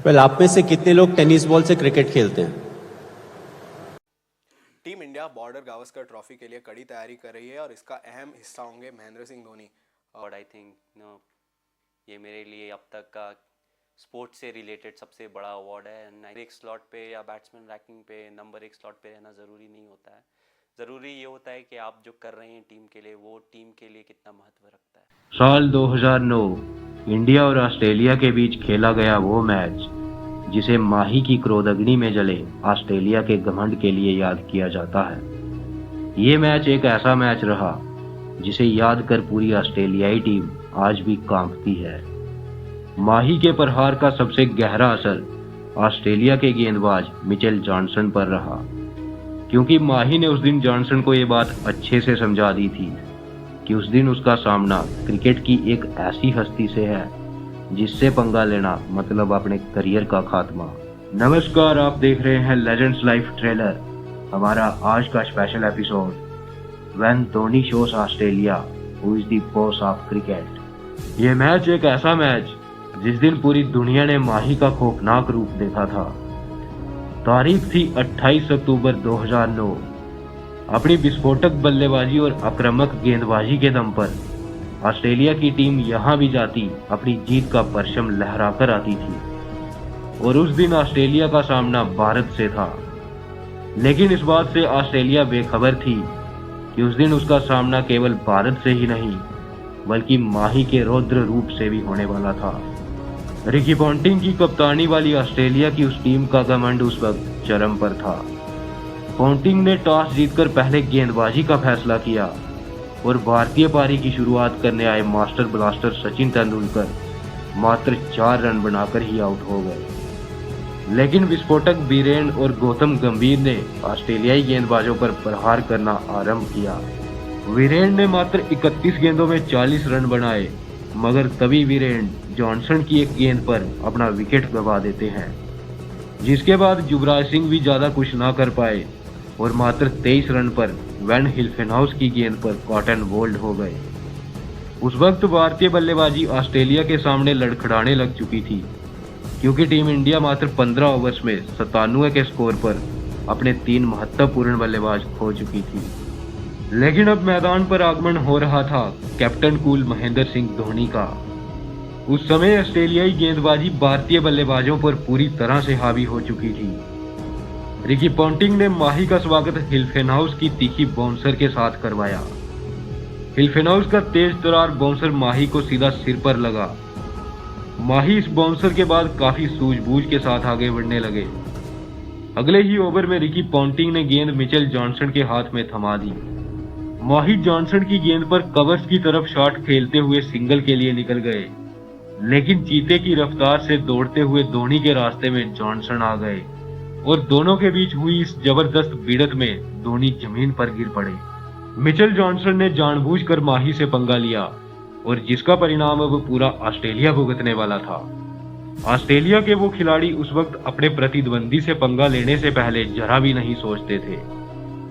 आप में से कितने लोग टेनिस बॉल से क्रिकेट खेलते हैं? Team India border Gavaskar trophy के लिए कड़ी तैयारी कर रही है और इसका अहम हिस्सा होंगे महेंद्र सिंह धोनी। और आई थिंक ये मेरे लिए अब तक का स्पोर्ट्स से रिलेटेड सबसे बड़ा अवार्ड है। एंड एक स्लॉट पे या बैट्समैन रैंकिंग पे नंबर एक स्लॉट पे रहना ज़रूरी नहीं होता है। ज़रूरी ये होता है कि आप जो कर रहे हैं टीम के लिए, वो टीम के लिए कितना महत्व रखता है। साल 2009 इंडिया और ऑस्ट्रेलिया के बीच खेला गया वो मैच जिसे माही की क्रोधअग्नि में जले ऑस्ट्रेलिया के घमंड के लिए याद किया जाता है। ये मैच एक ऐसा मैच रहा जिसे याद कर पूरी ऑस्ट्रेलियाई टीम आज भी कांपती है। माही के प्रहार का सबसे गहरा असर ऑस्ट्रेलिया के गेंदबाज मिचेल जॉनसन पर रहा, क्योंकि माही ने उस दिन जॉनसन को ये बात अच्छे से समझा दी थी कि उस दिन उसका सामना क्रिकेट की एक ऐसी हस्ती से है जिससे पंगा लेना मतलब अपने करियर का खात्मा। नमस्कार, आप देख रहे हैं लेजेंड्स लाइफ ट्रेलर, हमारा आज का special episode when Dhoni shows Australia who is the boss of cricket. ये मैच एक ऐसा मैच जिस दिन पूरी दुनिया ने माही का खौफनाक रूप देखा था। तारीख थी 28 अक्टूबर 2009। अपनी विस्फोटक बल्लेबाजी और आक्रामक गेंदबाजी के दम पर ऑस्ट्रेलिया की टीम यहां भी जाती अपनी जीत का परचम लहराकर आती थी, और उस दिन ऑस्ट्रेलिया का सामना भारत से था। लेकिन इस बात से ऑस्ट्रेलिया बेखबर थी कि उस दिन उसका सामना केवल भारत से ही नहीं बल्कि माही के रौद्र रूप से भी होने वाला था। रिकी पॉन्टिंग की कप्तानी वाली ऑस्ट्रेलिया की उस टीम का घमंड उस वक्त चरम पर था। पॉन्टिंग ने टॉस जीतकर पहले गेंदबाजी का फैसला किया और भारतीय पारी की शुरुआत करने आए मास्टर ब्लास्टर सचिन तेंदुलकर मात्र 4 रन बनाकर ही आउट हो गए। लेकिन विस्फोटक वीरेन और गौतम गंभीर ने ऑस्ट्रेलियाई गेंदबाजों पर प्रहार करना आरंभ किया। वीरेन ने मात्र 31 गेंदों में 40 रन बनाए, मगर तभी वीरेन जॉनसन की एक गेंद पर अपना विकेट गंवा देते हैं, जिसके बाद युवराज सिंह भी ज्यादा कुछ ना कर पाए और मात्र 23 रन पर वैन हिल्फेनहाउस की गेंद पर कॉटन बोल्ड हो गए। उस वक्त भारतीय बल्लेबाजी ऑस्ट्रेलिया के सामने लड़खड़ाने लग चुकी थी, क्योंकि टीम इंडिया मात्र 15 ओवर्स में 97 के स्कोर पर अपने 3 महत्वपूर्ण बल्लेबाज खो चुकी थी। लेकिन अब मैदान पर आगमन हो रहा था कैप्टन कूल महेंद्र सिंह धोनी का। उस समय ऑस्ट्रेलियाई गेंदबाजी भारतीय बल्लेबाजों पर पूरी तरह से हावी हो चुकी थी। रिकी पॉन्टिंग ने माही का स्वागत हिल्फेनहाउस की तीखी बाउंसर के साथ करवाया। हिल्फेनहाउस का तेज तरार बाउंसर माही को सीधा सिर पर लगा। माही इस बाउंसर के बाद काफी सूझबूझ के साथ आगे बढ़ने लगे। अगले ही ओवर में रिकी पॉन्टिंग ने गेंद मिचेल जॉनसन के हाथ में थमा दी। माही जॉनसन की गेंद पर कवर्स की तरफ शॉट खेलते हुए सिंगल के लिए निकल गए, लेकिन चीते की रफ्तार से दौड़ते हुए धोनी के रास्ते में जॉनसन आ गए और दोनों के बीच हुई इस जबरदस्त भिड़ंत में धोनी जमीन पर गिर पड़े। मिचेल जॉनसन ने जानबूझकर माही से पंगा लिया और जिसका परिणाम अब पूरा ऑस्ट्रेलिया भुगतने वाला था। ऑस्ट्रेलिया के वो खिलाड़ी उस वक्त अपने प्रतिद्वंदी से पंगा लेने से पहले जरा भी नहीं सोचते थे,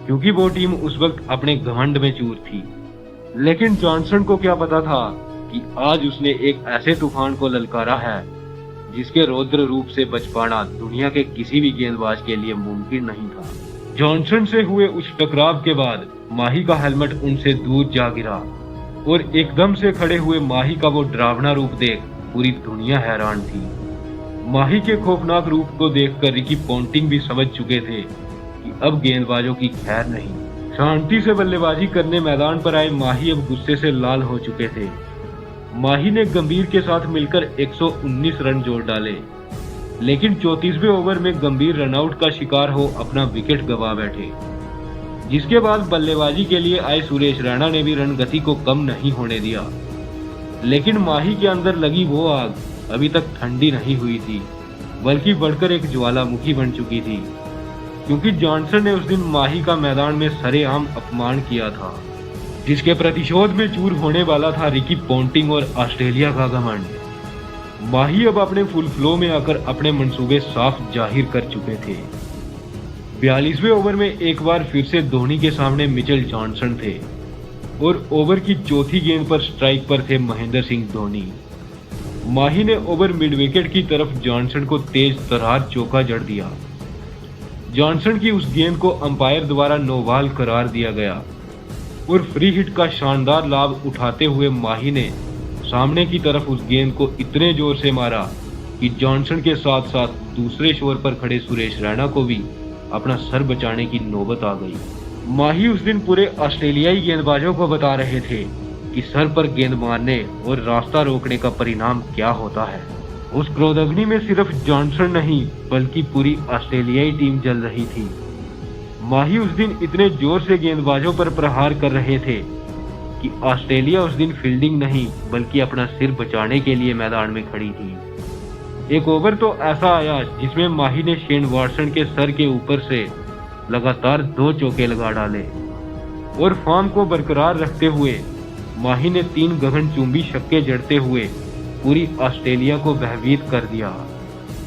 क्योंकि वो टीम उस वक्त अपने घमंड में चूर थी। लेकिन जॉनसन को क्या पता था कि आज उसने एक ऐसे तूफान को ललकारा है जिसके रौद्र रूप से बच पाना दुनिया के किसी भी गेंदबाज के लिए मुमकिन नहीं था। जॉनसन से हुए उस टकराव के बाद माही का हेलमेट उनसे दूर जा गिरा और एकदम से खड़े हुए माही का वो डरावना रूप देख पूरी दुनिया हैरान थी। माही के खौफनाक रूप को देखकर रिकी पॉन्टिंग भी समझ चुके थे कि अब गेंदबाजों की खैर नहीं। शांति से बल्लेबाजी करने मैदान पर आए माही अब गुस्से से लाल हो चुके थे। माही ने गंभीर के साथ मिलकर 119 रन जोड़ डाले, लेकिन 34वें ओवर में गंभीर रनआउट का शिकार हो अपना विकेट गंवा बैठे, जिसके बाद बल्लेबाजी के लिए आए सुरेश रैना ने भी रन गति को कम नहीं होने दिया। लेकिन माही के अंदर लगी वो आग अभी तक ठंडी नहीं हुई थी, बल्कि बढ़कर एक ज्वालामुखी बन चुकी थी, क्योंकि जॉनसन ने उस दिन माही का मैदान में सरेआम अपमान किया था, जिसके प्रतिशोध में चूर होने वाला था रिकी पॉन्टिंग और ऑस्ट्रेलिया का घमंड। माही अब अपने फुल फ्लो में आकर अपने मंसूबे साफ जाहिर कर चुके थे। 42वें ओवर में एक बार फिर से धोनी के सामने मिचेल जॉनसन थे और ओवर की चौथी गेंद पर स्ट्राइक पर थे महेंद्र सिंह धोनी। माही ने ओवर मिड विकेट की तरफ जॉनसन को तेज तर्रार चौका जड़ दिया। जॉनसन की उस गेंद को अंपायर द्वारा नोबाल करार दिया गया और फ्री हिट का शानदार लाभ उठाते हुए माही ने सामने की तरफ उस गेंद को इतने जोर से मारा कि जॉनसन के साथ साथ दूसरे छोर पर खड़े सुरेश रैना को भी अपना सर बचाने की नौबत आ गई। माही उस दिन पूरे ऑस्ट्रेलियाई गेंदबाजों को बता रहे थे कि सर पर गेंद मारने और रास्ता रोकने का परिणाम क्या होता है। उस क्रोधाग्नि में सिर्फ जॉनसन नहीं बल्कि पूरी ऑस्ट्रेलियाई टीम जल रही थी। माही उस दिन इतने जोर से गेंदबाजों पर प्रहार कर रहे थे कि ऑस्ट्रेलिया उस दिन फील्डिंग नहीं बल्कि अपना सिर बचाने के लिए मैदान में खड़ी थी। एक ओवर तो ऐसा आया जिसमें माही ने शेन वॉटसन के सर के ऊपर से लगातार 2 चौके लगा डाले और फॉर्म को बरकरार रखते हुए माही ने 3 गगनचुंबी छक्के जड़ते हुए पूरी ऑस्ट्रेलिया को भयभीत कर दिया।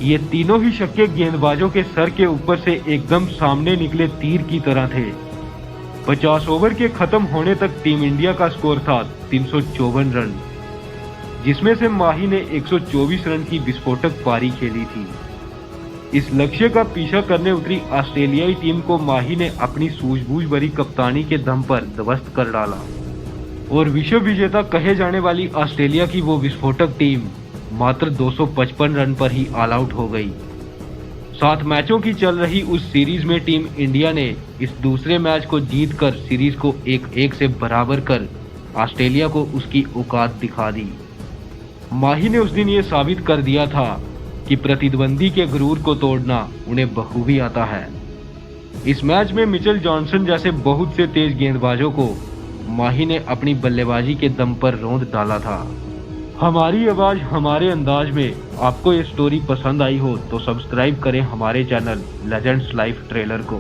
ये तीनों ही छक्के गेंदबाजों के सर के ऊपर से एकदम सामने निकले तीर की तरह थे। 50 ओवर के खत्म होने तक टीम इंडिया का स्कोर था 354 रन, जिसमें से माही ने 124 रन की विस्फोटक पारी खेली थी। इस लक्ष्य का पीछा करने उतरी ऑस्ट्रेलियाई टीम को माही ने अपनी सूझबूझ भरी कप्तानी के दम पर ध्वस्त कर डाला और विश्व विजेता कहे जाने वाली ऑस्ट्रेलिया की वो विस्फोटक टीम मात्र 255 रन पर ही ऑल आउट हो गई। 7 मैचों की चल रही उस सीरीज में टीम इंडिया ने इस दूसरे मैच को जीतकर सीरीज को 1-1 से बराबर कर ऑस्ट्रेलिया को उसकी औकात दिखा दी। माही ने उस दिन ये साबित कर दिया था कि प्रतिद्वंदी के गुरूर को तोड़ना उन्हें बखूबी आता है। इस मैच में मिचेल जॉनसन जैसे बहुत से तेज गेंदबाजों को माही ने अपनी बल्लेबाजी के दम पर रौंद डाला था। हमारी आवाज हमारे अंदाज में आपको ये स्टोरी पसंद आई हो तो सब्सक्राइब करें हमारे चैनल लेजेंड्स लाइफ ट्रेलर को,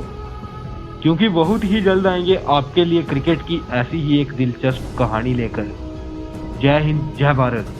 क्योंकि बहुत ही जल्द आएंगे आपके लिए क्रिकेट की ऐसी ही एक दिलचस्प कहानी लेकर। जय हिंद, जय भारत।